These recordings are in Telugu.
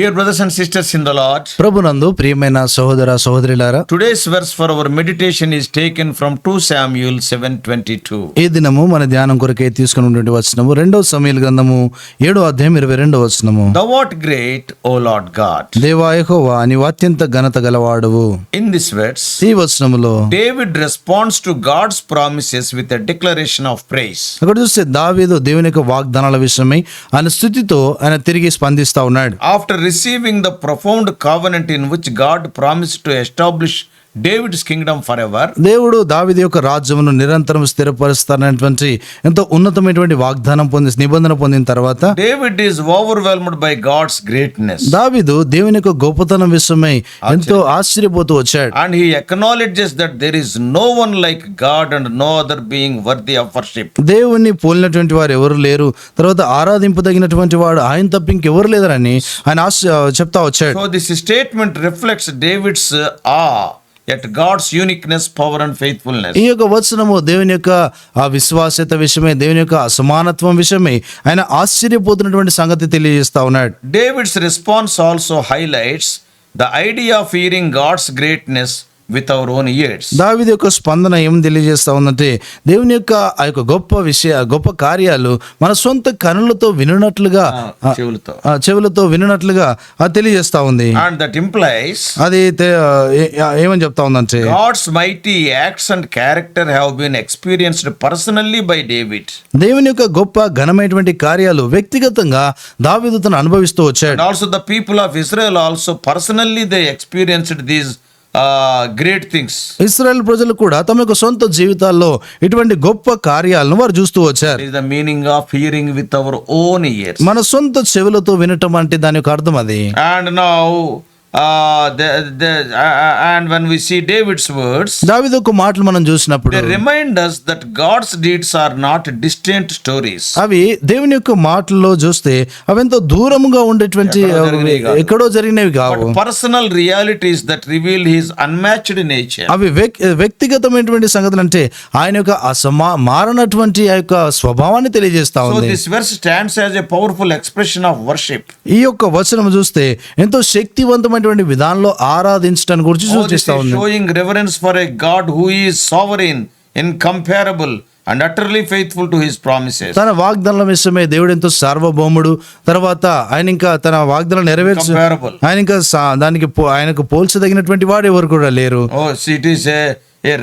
Dear brothers and sisters in the Lord, ప్రభునందు ప్రియమైన సహోదర సహోదరులారా, today's verse for our meditation is taken from 2 Samuel 7:22. ఈ దినము మన ధ్యానం కొరకే తీసుకున్నటువంటి వచనము 2 సమూయేలు గ్రంథము 7వ అధ్యాయం 22వ వచనము. Thou art great, O Lord God. దేవా యెహోవా నీవు అత్యంత ఘనత గలవాడవు. In this verse, ఈ వచనములో David responds to God's promises with a declaration of praise. అక్కడ చూస్తే దావీదు దేవుని యొక్క వాగ్దానాల విషయమై ఆయన స్తుతితో ఆయన తిరిగి స్పందిస్తా ఉన్నాడు. After receiving the profound covenant in which God promised to establish David's kingdom forever, దేవుడు దావీదు యొక్క రాజ్యమును నిరంతరం స్థిరపరుస్తానటువంటి ఎంతో ఉన్నతమైనటువంటి వాగ్దానం నిబంధన పొందిన తర్వాత David is overwhelmed by God's greatness. దావీదు దేవుని యొక్క గొప్పతనం విషయమై ఎంతో ఆశ్చర్యపోతూ వచ్చాడు. And he acknowledges that there is no one like God and no other being worthy of worship. దేవుణ్ణి పోలినటువంటి వారు ఎవరు లేరు, తర్వాత ఆరాధింపదగినటువంటి వాడు ఆయన తప్ప ఇంకెవరు లేదరని ఆయన చెప్తా వచ్చాడు. So this statement reflects David's awe at God's uniqueness, power and faithfulness. ఈ యొక్క వచనము దేవుని యొక్క ఆ విశ్వాస్యత విషయమై, దేవుని యొక్క అసమానత్వం విషయమై ఆయన ఆశ్చర్యపోతున్నటువంటి సంగతి తెలియజేస్తా ఉన్నాడు. David's response also highlights the idea of hearing God's greatness with our own ears. దావీదు యొక్క స్పందన ఏం తెలియజేస్తా ఉందంటే దేవుని యొక్క ఆ యొక్క గొప్ప కార్యాలు మన సొంత కనులతో వినున్నట్లుగా, చెవులతో వినున్నట్లుగా అది తెలియజేస్తా ఉంది. And that implies అది ఏమని చెప్తా ఉందంటే God's mighty acts and character have been experienced personally by David. దేవుని యొక్క గొప్ప ఘనమైనటువంటి కార్యాలు వ్యక్తిగతంగా దావీదు తను అనుభవిస్తూ వచ్చాడు. And also the people of Israel also personally they experienced these great things. Israel ప్రజలు కూడా తమ యొక్క సొంత జీవితాల్లో ఇటువంటి గొప్ప కార్యాలను వారు చూస్తూ వచ్చారు. Is the meaning of hearing with our own ears. మన సొంత చెవులతో వినటం అంటే దాని యొక్క అర్థం అది. And now and when we see David's words, దావీదు యొక్క మాటలు మనం చూసినప్పుడు they remind us that God's deeds are not distant stories. అవి దేవుని యొక్క మాటల్లో చూస్తే అవెంతో దూరంగా ఉండేటువంటి ఎక్కడో జరిగినవి కావు. Personal realities that reveal his unmatched nature. అవి వ్యక్తిగతమైనటువంటి సంగతులు అంటే ఆయన యొక్క మారనటువంటి ఆ యొక్క స్వభావాన్ని తెలియజేస్తా So ఉంది. this verse stands as a powerful expression of worship. ఈ యొక్క వచనం చూస్తే ఎంతో శక్తివంతమైన విధానంలో ఆరాధించడానికి గురించి సూచిస్తా ఉంది. Showing reverence for a God who is sovereign, incomparable and utterly faithful to his promises. తన వాగ్దానాల విషయమే దేవుడు ఎంతో సార్వభౌముడు, తర్వాత ఆయన ఇంకా తన వాగ్దానాలు నెరవేర్చు, ఆయన ఇంకా ఆయనకు పోల్చదగినటువంటి వాడు ఎవరు కూడా లేరు. Oh, it is a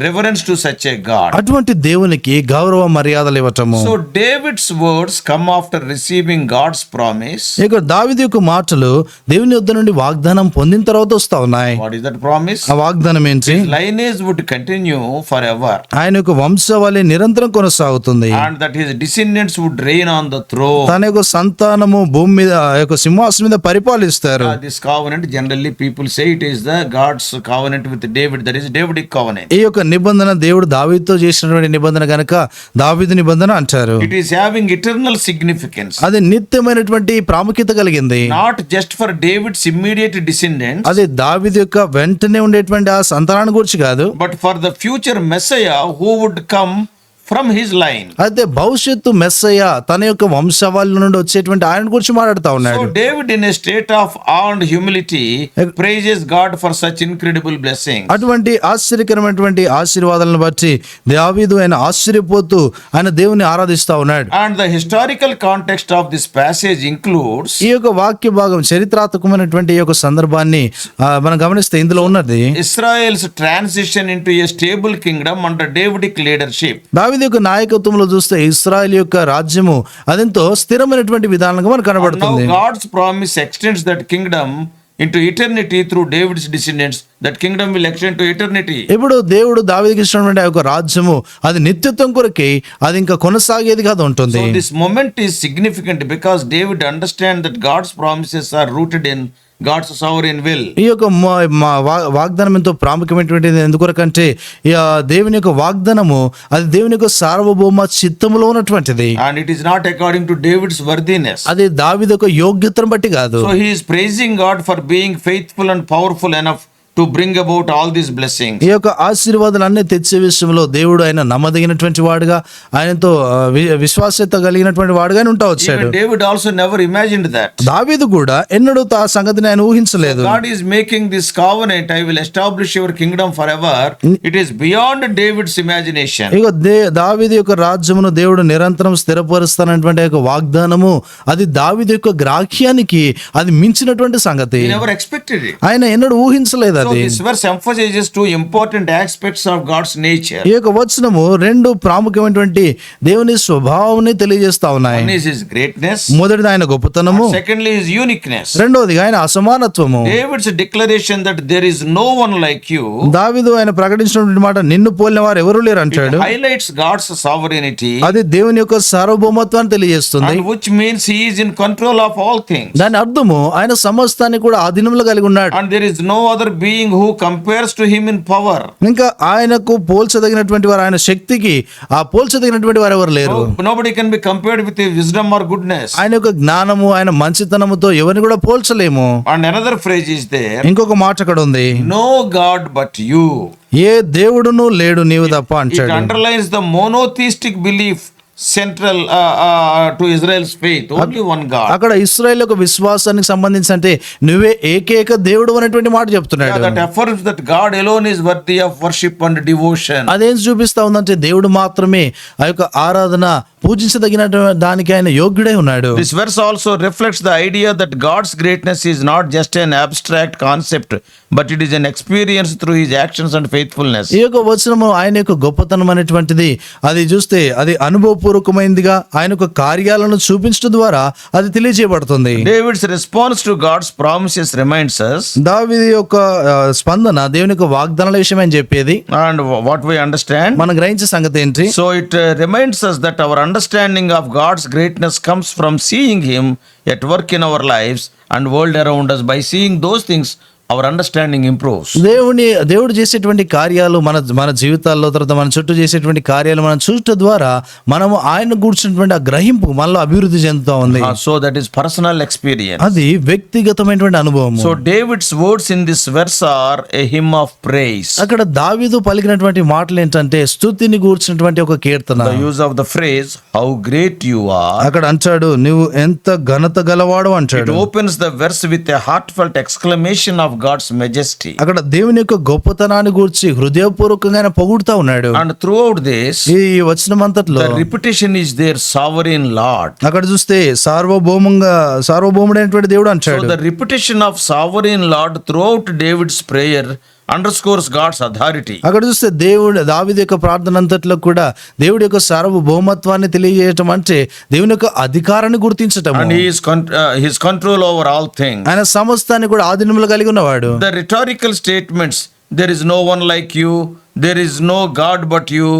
reverence to such a God. అటువంటి దేవునికి గౌరవ మర్యాదలు ఇవ్వటము. So David's words come after receiving God's promise. ఇక దావీదు యొక్క మాటలు దేవుని యొద్ద నుండి వాగ్దానం పొందిన తర్వాత వస్తా ఉన్నాయి. What is that promise? ఆ వాగ్దానం ఏంటి? Lineage would continue forever. ఆయన యొక్క వంశావళి నిరంతరం కొనసాగుతుంది. And that his descendants would reign on the throne. తన యొక్క సంతానము భూమి మీద యొక్క సింహాసనం మీద పరిపాలిస్తారు. This covenant generally people say it is the God's covenant with David, that is Davidic covenant. ఈ యొక్క నిబంధన దేవుడు దావీదుతో చేసినటువంటి నిబంధన గనుక దావీదు నిబంధన అంటారు. It is having eternal significance. అది నిత్యమైనటువంటి ప్రాముఖ్యత కలిగింది. Not just for David's immediate descendants. అది దావీదు యొక్క వెంటనే ఉండేటువంటి ఆ సంతానాన్ని గురించి కాదు, but for the future Messiah who would come from his line. అయితే భవిష్యత్తు మెస్సయ్య తన యొక్క వంశవాళి నుండి వచ్చేటువంటి ఆయన గురించి మాట్లాడుతా ఉన్నాడు. So David in a state of awe and humility praises God for such incredible blessings. అటువంటి ఆశ్చర్యకరమైనటువంటి ఆశీర్వాదాలను బట్టి దావీదు ఆయన ఆశ్చర్యపోతూ ఆయన దేవుని ఆరాధిస్తా ఉన్నాడు. And the historical context of this passage includes ఈ యొక్క వాక్య భాగం చరిత్రాత్మకమైనటువంటి ఈ యొక్క సందర్భాన్ని మనం గమనిస్తే ఇందులో ఉన్నది Israel's transition into a stable kingdom under Davidic leadership. దావీదు యొక్క నాయకత్వంలో చూస్తే ఇశ్రాయేల్ యొక్క రాజ్యము అదెంతో స్థిరమైనటువంటి విధానంగా మనకు కనబడుతుంది. Now God's promise extends that kingdom into eternity through David's descendants. That kingdom will extend to eternity. ఇప్పుడు దేవుడు దావీదుకి ఇచ్చినటువంటి ఆ యొక్క రాజ్యము అది నిత్యత్వం కొరకే, అది ఇంకా కొనసాగేదిగా ఉంటుంది. So this moment is significant because David understands that God's promises are rooted in God's sovereign will. ఈ యొక్క వాగ్దానం ఎంతో ప్రాముఖ్యమైనటువంటిది. ఎందుకొరకంటే దేవుని యొక్క వాగ్దానము అది దేవుని యొక్క సార్వభౌమ చిత్తములో ఉన్నటువంటిది. And it is not according to David's worthiness. అది దావీదు యొక్క యోగ్యతను బట్టి కాదు. So he is praising God for being faithful and powerful enough to bring about all these blessings. ఈ యొక్క ఆశీర్వాదాలన్నీ తెచ్చే విషయంలో దేవుడు ఆయన నమ్మదగినటువంటి వాడుగా, ఆయనతో విశ్వాస్యత కలిగినటువంటి వాడుగానే ఉంటా వచ్చాడు. Even David also never imagined that. దావీదు కూడా ఎన్నడూ ఆ సంగతిని ఆయన ఊహించలేదు. God is making this covenant, I will establish your kingdom forever. It is beyond David's imagination. ఇక దావీదు యొక్క రాజ్యమును దేవుడు నిరంతరం స్థిరపరుస్తానటువంటి యొక్క వాగ్దానము అది దావీదు యొక్క గ్రాహ్యానికి అది మించినటువంటి సంగతి. He never expected it. ఆయన ఎన్నడూ ఊహించలేదు. So this verse emphasizes two important aspects of God's nature. ఈ యొక్క వచనము రెండు ప్రాముఖ్యమైనటువంటి దేవుని స్వభావాన్ని తెలియజేస్తా ఉన్నాయి. One is his greatness. మొదటిది ఆయన గొప్పతనము, Secondly, his uniqueness. రెండవది ఆయన అసమానత్వము. David's declaration that there is no one like you దావీదు ఆయన ప్రకటించినటువంటి మాట నిన్ను పోలిన వారు ఎవరు లేరు అంటాడు. highlights God's sovereignty, అది దేవుని యొక్క సార్వభౌమత్వాన్ని తెలియజేస్తుంది. and which means he is in control of all things. దాని అర్థము ఆయన సమస్తాన్ని కూడా ఆధీనంలో కలిగి ఉన్నాడు. And there is no other being who compares to him in power. ఇంకా ఆయనకు పోల్చదగినటువంటి వారు, ఆయన శక్తికి ఆ పోల్చదగినటువంటి వారు ఎవరు లేరు. Nobody can be compared with his wisdom or goodness. ఆయన యొక్క జ్ఞానము, ఆయన మంచితనముతో ఎవరిని కూడా పోల్చలేము. And another phrase is there, ఇంకొక మాట అక్కడ ఉంది, no God but you. ఏ దేవుడును లేడు నీవు తప్ప It అంటాడు. underlines the monotheistic belief central to Israel's faith. Only one God. అక్కడ ఇశ్రాయేల్ యొక్క విశ్వాసానికి సంబంధించి అంటే నువ్వే ఏకైక దేవుడు అనేటువంటి మాట చెప్తున్నాడు. That affirms that God alone is worthy of worship and devotion. అదేం చూపిస్తా ఉందంటే దేవుడు మాత్రమే ఆ యొక్క ఆరాధన పూజించదగిన దానికి ఆయన యోగ్యుడై ఉన్నాడు. This verse also reflects the idea that God's greatness is not just an abstract concept, but it is an experience through his actions and faithfulness. ఈ యొక్క వచనము ఆయన యొక్క గొప్పతనం అనేటువంటిది అది చూస్తే అది అనుభవపూర్వకమైనదిగా ఆయన యొక్క కార్యాలను చూపించడం ద్వారా అది తెలియజేయబడుతుంది. David's response to God's promises reminds us, దావీదు యొక్క స్పందన దేవుని యొక్క వాగ్దానాల విషయం అని చెప్పేది and what we understand. మనం గ్రహించే సంగతి ఏంటి? So it reminds us that our understanding of God's greatness comes from seeing him at work in our lives and world around us. By seeing those things, our understanding improves. దేవుడు చేసేటువంటి కార్యాలు మన జీవితాల్లో, తర్వాత మన చుట్టూ చేసేటువంటి కార్యాలు మనం చూడటం ద్వారా మనము ఆయన కూర్చున్నటువంటి ఆ గ్రహింపు మనలో అభివృద్ధి చెందుతా ఉంది. So that is personal experience. అది వ్యక్తిగతమైనటువంటి అనుభవం. So David's words in this verse are a hymn of praise. అక్కడ దావీదు పలికినటువంటి మాటలు ఏంటంటే స్తుతిని కూర్చున్నటువంటి ఒక కీర్తన. The use of the phrase how great you are, అక్కడ అంటాడు నువ్వు ఎంత ఘనత గలవాడు it అంటాడు. opens the verse with a heartfelt exclamation of God's majesty. అక్కడ దేవుని యొక్క గొప్పతనాన్ని గూర్చి హృదయపూర్వకంగా ఆయన పొగుడుతా ఉన్నాడు. And throughout this, ఈ వచనం అంతట్లో the repetition is their sovereign Lord. అక్కడ చూస్తే సార్వభౌముడైనటువంటి దేవుడు So అంటాడు. the repetition of sovereign Lord throughout David's prayer underscores God's authority. అక్కడ చూస్తే దావీదు యొక్క ప్రార్థన అంతట్లో కూడా దేవుడి యొక్క సార్వభౌమత్వాన్ని తెలియజేయటం అంటే దేవుని యొక్క అధికారాన్ని గుర్తించటం. And his control over all things. ఆయన సమస్తాన్ని కూడా ఆధీనంలో కలిగి ఉన్నవాడు. The rhetorical statements, there is no one like you, there is no God but you,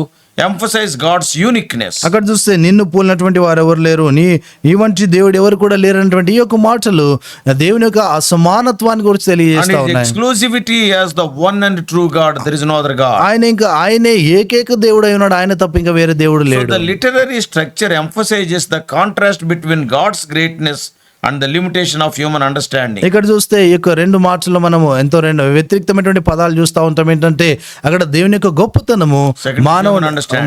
emphasize God's uniqueness. అక్కడ చూస్తే నిన్ను పోలినటువంటి వారు ఎవరు లేరు, నీ వంటి దేవుడు ఎవరు కూడా లేరు అన్నటువంటి ఈ యొక్క మాటలు దేవుని యొక్క అసమానత్వాన్ని గురించి And తెలియజేస్తా his ఉన్నాయి. exclusivity as the one and true God, there is no other God. ఆయనే ఏకైక దేవుడు అయి ఉన్నాడు, ఆయన తప్ప ఇంకా వేరే దేవుడు So లేడు. the literary structure emphasizes the contrast between God's greatness and the limitation of human understanding. ఇక్కడ చూస్తే ఈ యొక్క రెండు మాటల్లో మనము రెండు వ్యతిరేక్తమైనటువంటి పదాలు చూస్తా ఉంటాం. ఏంటంటే అక్కడ దేవుని యొక్క గొప్పతనము,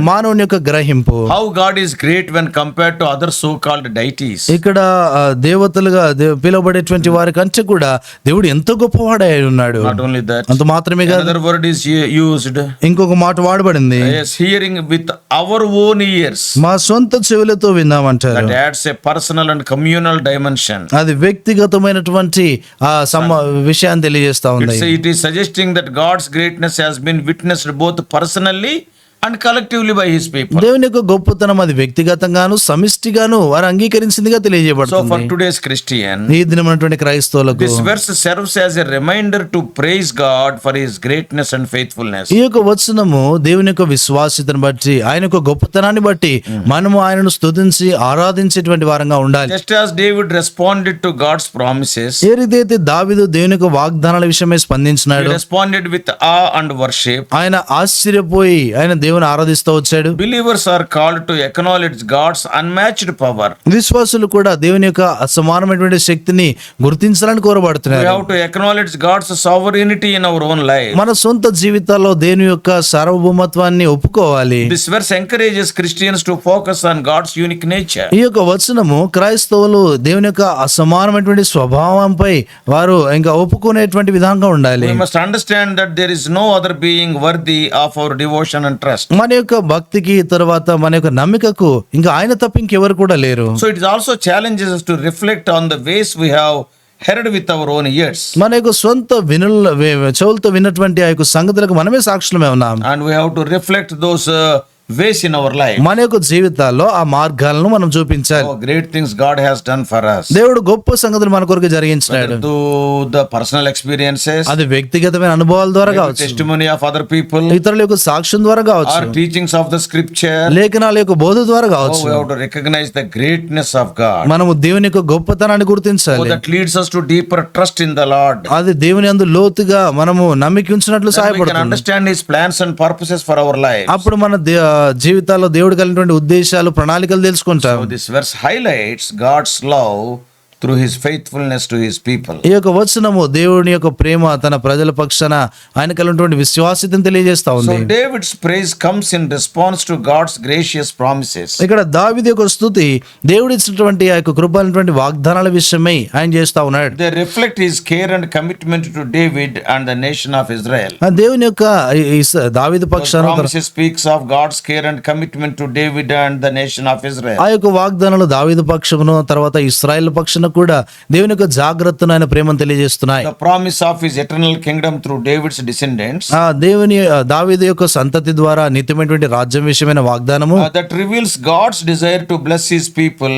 మానవుని యొక్క గ్రహింపు. How God is great when compared to other so-called deities. ఇక్కడ దేవతలుగా పిలువబడేటువంటి వారి కంటే కూడా దేవుడు ఎంతో గొప్పవాడై ఉన్నాడు. Not only that, అంత మాత్రమే కాదు, another word is used. ఇంకొక మాట వాడబడింది, Yes, hearing with our own ears. మా సొంత చెవులతో విన్నామంటారు. That adds a personal and communal dimension. అది వ్యక్తిగతమైనటువంటి విషయాన్ని తెలియజేస్తా ఉంది. It is suggesting that God's greatness has been witnessed both personally and collectively by his people. దేవుని యొక్క గొప్పతనం అది వ్యక్తిగతంగాను సమిష్టిగాను వారు అంగీకరించిందిగా So తెలియజేయబడుతుంది. for today's Christian, ఈ దినమైనటువంటి క్రైస్తవులకు this verse serves as a reminder to praise God for his greatness and faithfulness. ఈ యొక్క వచనము దేవుని యొక్క విశ్వాస్యతను బట్టి, ఆయన యొక్క గొప్పతనాన్ని బట్టి మనము ఆయనను స్తుతించి ఆరాధించేటువంటి వారంగా ఉండాలి. Just as David responded to God's promises, ఏ రీతి దావీదు దేవుని యొక్క వాగ్దానాల విషయమై he స్పందించినాడు. responded with awe and worship. ఆయన ఆశ్చర్యపోయి ఆయన దేవుని ఆరాధిస్తూ వచ్చాడు. Believers are called to acknowledge God's unmatched power. విశ్వాసులు కూడా దేవుని యొక్క అసమానమైనటువంటి శక్తిని గుర్తించాలని We కోరబడుతున్నారు. have to acknowledge God's sovereignty in our own life. మన సొంత జీవితాల్లో దేవుని యొక్క సార్వభౌమత్వాన్ని ఒప్పుకోవాలి. This verse encourages Christians to focus on God's unique nature. ఈ యొక్క వచనము క్రైస్తవులు దేవుని యొక్క అసమానమైనటువంటి స్వభావంపై వారు ఇంకా ఒప్పుకునేటువంటి విధంగా ఉండాలి. We must understand that there is no other being worthy of our devotion and trust. మన యొక్క భక్తికి తర్వాత మన యొక్క నమ్మికకు ఇంకా ఆయన తప్ప ఇంకెవరు కూడా లేరు. So it is also challenges us to reflect on the ways we have heard with our own ears. మన యొక్క సొంత చెవులతో విన్నటువంటి ఆ యొక్క సంగతులకు మనమే సాక్షులమే ఉన్నాం. And we have to reflect those ways in our life. మన యొక్క జీవితాల్లో ఆ మార్గాలను మనం చూపించాలి. Oh, great things God has done for us. దేవుడు గొప్ప సంగతులు మన కొరకు జరిగించినాడు. Through the personal experiences, అది వ్యక్తిగతమైన అనుభవాల ద్వారా maybe కావచ్చు, testimony of other people, ఇతరుల యొక్క సాక్ష్యం ద్వారా or కావచ్చు, teachings of the scripture. లేఖనాల యొక్క బోధ ద్వారా Oh, కావచ్చు. we have to recognize the greatness of God. మనము దేవుని యొక్క గొప్పతనాన్ని Oh, గుర్తించాలి. that leads us to deeper trust in the Lord. అది దేవుని యందు లోతుగా మనము నమ్మిక ఉంచినట్లు Then we can సహాయపడుతుంది. understand His plans and purposes for our life. అప్పుడు మన జీవితాల్లో దేవుడు కలిగినటువంటి ఉద్దేశాలు ప్రణాళికలు తెలుసుకుంటాం. So this verse highlights God's love through His faithfulness to His people. ఈ యొక్క వచనము దేవుని యొక్క ప్రేమ తన ప్రజల పక్షాన ఆయన కలిగినటువంటి విశ్వాసతను తెలియజేస్తా So ఉంది. David's praise comes in response to God's gracious promises. ఇక్కడ దావీదు యొక్క స్తుతి దేవుడు ఇచ్చినటువంటి ఆ యొక్క కృపైనటువంటి వాగ్దానాల విషయమై ఆయన చేస్తా ఉన్నాడు. They reflect His care and commitment to David and the nation of Israel. ఆ దేవుని యొక్క దావీదు Those పక్షాన promises speaks of God's care and commitment to David and the nation of Israel. ఆ యొక్క వాగ్దానాలు దావీదు పక్షమును తర్వాత ఇశ్రాయేలు పక్షాన కూడా దేవుని యొక్క జాగ్రత్తను ఆయన ప్రేమను తెలియజేస్తున్నాయి. The promise of His eternal kingdom through David's descendants ఆ దావీదు యొక్క సంతతి ద్వారా నిత్యమైనటువంటి రాజ్యం విషయమైన వాగ్దానము that reveals God's desire to bless His people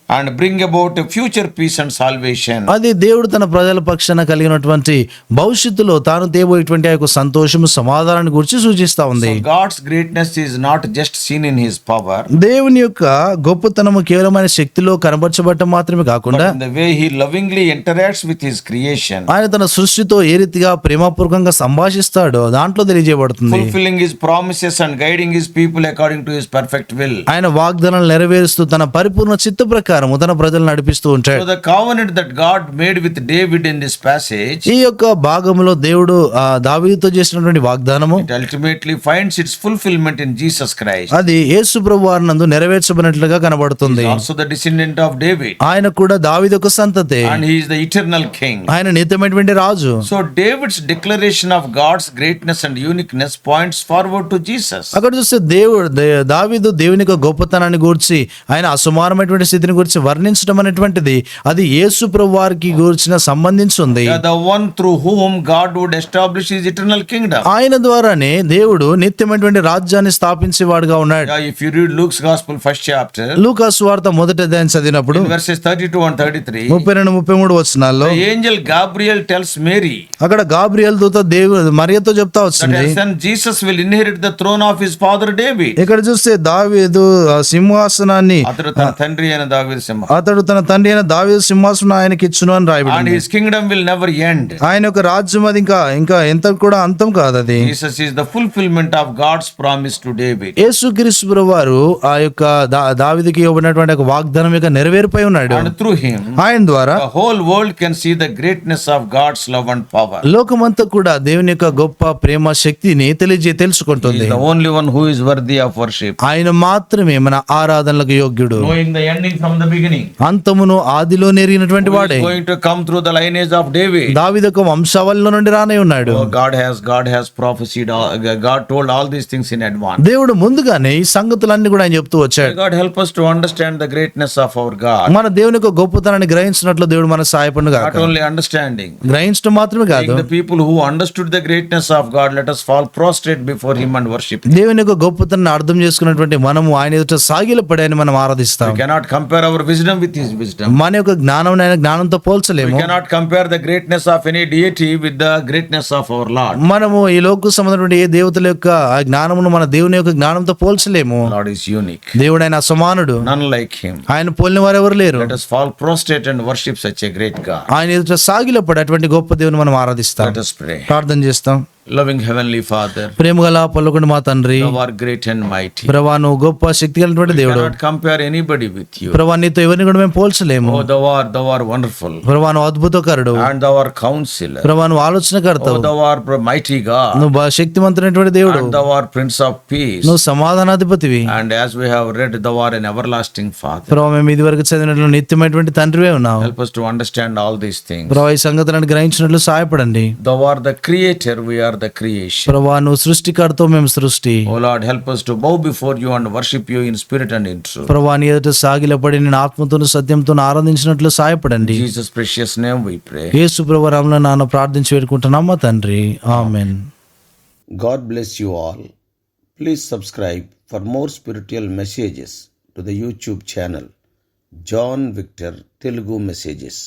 and bring about a future peace and salvation. అది దేవుడు తన ప్రజల పక్షాన కలిగినటువంటి భవిష్యత్తులో తాను తేబోయేటువంటి ఆ యొక్క సంతోషము సమాధానాన్ని గురించి సూచిస్తా ఉంది. So God's greatness is not just seen in His power, దేవుని యొక్క గొప్పతనము కేవలమైన శక్తిలో కనబరచబడటం మాత్రమే but కాకుండా in the way He lovingly interacts with His creation, ఆయన తన సృష్టితో ఏ రీతిగా ప్రేమపూర్వకంగా సంభాషిస్తాడో దాంట్లో తెలియజేయబడుతుంది. fulfilling His promises and guiding His people according to His perfect will. ఆయన వాగ్దానాలు నెరవేరుస్తూ తన పరిపూర్ణ చిత్త ప్రకారం తన ప్రజలు నడిపిస్తూ ఉంటాడు. So the covenant that God made with David in this passage, ఈ యొక్క భాగంలో దేవుడు దావీదుతో చేసినటువంటి వాగ్దానము it ultimately finds its fulfillment in Jesus Christ. అది యేసు ప్రభువారి నందు నెరవేర్చబడినట్లుగా కనబడుతుంది. He is also the descendant of David, ఆయన కూడా దావీదు యొక్క సంతతే, and He is the eternal King. ఆయన నిత్యమైనటువంటి రాజు. So David's declaration of God's greatness and uniqueness points forward to Jesus. అక్కడ చూస్తే దావీదు దేవుని యొక్క గొప్పతనాన్ని గూర్చి ఆయన అసమానమైనటువంటి స్థితిని గురించి వర్ణించడం అనేటువంటిది అది యేసు ప్రభువారికి గూర్చిన సంబంధించింది. The one through whom God would establish His eternal kingdom. ఆయన ద్వారానే దేవుడు నిత్యమైనటువంటి రాజ్యాన్ని స్థాపించేవాడుగా ఉన్నాడు. If you read Luke's Gospel first chapter, లూకా సువార్త మొదటి అధ్యాయం చదివినప్పుడు in verses 32 and 33, 32-33 వచనాల్లో the angel Gabriel tells Mary అక్కడ గాబ్రియల్ దూత మరియతో చెప్తా that వచ్చింది. her son Jesus will inherit the throne of his father David. ఇక్కడ చూస్తే దావీదు సింహాసనాన్ని అతడు తన తండ్రి అయిన దావీదు సింహాసనం, అతడు తన తండ్రి అయిన దావీదు సింహాసనం ఆయనకి ఇచ్చును అని and రాయబడింది. his kingdom will never end. ఆయన యొక్క రాజ్యం అది ఇంకా ఎంత కూడా అంతం కాదు. అది Jesus is the fulfillment of God's promise to David. యేసుక్రీస్తు ప్రభువారు ఆ యొక్క దావీదుకి ఇవ్వబడినటువంటి ఒక వాగ్దానం యొక్క నెరవేర్పై ఉన్నాడు. And through him ఆయన ద్వారా the whole world can see the greatness of God's love and power. లోకమంతా కూడా దేవుని యొక్క గొప్ప ప్రేమ శక్తిని He తెలుసుకుంటుంది. is the only one who is worthy of worship, ఆయన మాత్రమే మన ఆరాధనలకు యోగ్యుడు. knowing the ending from the beginning, అంతమును ఆదిలో నెరిగినటువంటి who వాడే is going to come through the lineage of David. దావీదు యొక్క వంశావళిలో నుండి రానే ఉన్నాడు. Oh, God has prophesied, God told all these things in advance. దేవుడు ముందుగానే ఈ సంగతులన్నీ కూడా ఆయన చెప్తూ వచ్చాడు. God help us to understand the greatness of our God. మన దేవుని యొక్క గొప్పతనాన్ని గ్రహించినట్లు దేవుడు మన సహాయపడును గాక. Not only understanding, గ్రహించడం మాత్రమే కాదు, like the people who understood the greatness of God, let us fall prostrate before Him and worship Him. దేవుని యొక్క గొప్పతనాన్ని అర్థం చేసుకున్నటువంటి మనము ఆయన ఎదుట సాగిలపడి ఆయన మనం ఆరాధిస్తాం. We cannot compare our wisdom with His wisdom. మన యొక్క జ్ఞానం ఆయన జ్ఞానంతో We పోల్చలేము. cannot compare the greatness of any deity with the greatness of our Lord. మనము ఈ లోక సంబంధమైనటువంటి ఏ దేవతల యొక్క ఆ జ్ఞానమును మన దేవుని యొక్క జ్ఞానంతో పోల్చలేము. Lord is unique. దేవుడు ఆయన అసమానుడు, None like Him. ఆయన పోలిన వారు ఎవరు లేరు. Let us fall prostrate and worship such a great God. ఆయన ఎదుట సాగిలపడి అటువంటి గొప్ప దేవుని మనం ఆరాధిస్తాం. Let us pray. ప్రార్థన చేస్తాం. Loving Heavenly Father, ప్రేమగల పలుకుని మా తండ్రి, thou art great and mighty. ప్రభా నువ్వు గొప్ప శక్తి కలిగినటువంటి We దేవుడు. cannot compare anybody with you. ప్రభా నీతో ఎవరిని కూడా మేము పోల్చలేము. Oh, thou art wonderful. ప్రభా నువ్వు అద్భుతకరుడు. And thou art counselor. ప్రభా నువ్వు ఆలోచనకర్తవు. Oh, thou art mighty God. నువ్వు శక్తివంతుడైనటువంటి దేవుడు. And thou art Prince of Peace. నువ్వు సమాధానాధిపతివి. And as we have read, thou art an everlasting Father. ప్రభా మేము ఇది వరకు చదివినట్లు నిత్యమైనటువంటి తండ్రివే ఉన్నావు. Help us to understand all these things. ప్రభా ఈ సంగతులను గ్రహించినట్లు సహాయపడండి. Thou art the creator, we are the creation. ప్రభా నువ్వు సృష్టికర్తవు, మేము సృష్టి. Oh Lord, help us to bow before you and worship you in spirit and in truth. ప్రభా నీ ఎదుట సాగిలపడి నేను ఆత్మతోను సత్యంతోను ఆరాధించినట్లు సహాయపడండి. In Jesus' precious name we pray. యేసు ప్రభు నామమున నాన్న ప్రార్థించి వేడుకుంటున్నాం మా తండ్రి. ఆమేన్. God bless you all. Please subscribe for more spiritual messages to the YouTube channel John Victor Telugu Messages.